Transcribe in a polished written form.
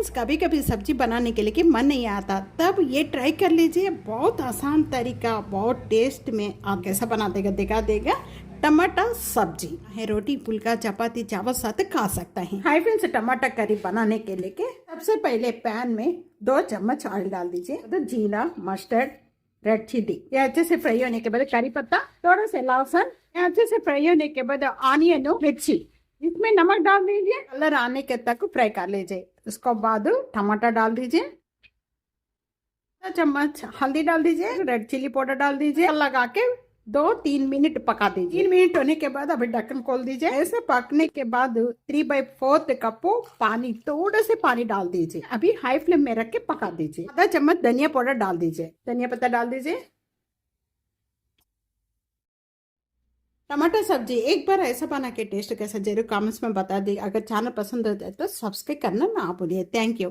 Friends, कभी कभी सब्जी बनाने के लिए कि मन नहीं आता, तब ये ट्राई कर लीजिए। बहुत आसान तरीका, बहुत टेस्ट में। आप कैसा बना देगा दिखा देगा। टमाटर सब्जी है, रोटी फुल्का चपाती चावल साथ खा सकता है। हाय फ्रेंड्स, टमाटर करी बनाने के लिए सबसे पहले पैन में 2 चम्मच ऑयल डाल दीजिए। तो जीरा, मस्टर्ड, रेड चिली, ये अच्छे से फ्राई होने के बाद करी पत्ता, थोड़ा सा लहसुन, अच्छे से फ्राई होने के बाद ऑनियन, मिर्ची, इसमें नमक डाल दीजिए। कलर आने के तक फ्राई कर लीजिए। उसके बाद टमाटर डाल दीजिए, 1 चम्मच हल्दी डाल दीजिए, रेड चिली पाउडर डाल दीजिए, लगा के 2-3 मिनट पका दीजिए। 3 मिनट होने के बाद अभी ढक्कन खोल दीजिए। ऐसे पकने के बाद 3/4 कप पानी, थोड़ा से पानी डाल दीजिए। अभी हाई फ्लेम में रख के पका दीजिए। आधा चम्मच धनिया पाउडर डाल दीजिए, धनिया पत्ता डाल दीजिए। टमाटर सब्जी एक बार ऐसा बना के टेस्ट कैसा जरूर कमेंट्स में बता दी। अगर चैनल पसंद होता है तो सब्सक्राइब करना ना भूलिए। Thank you.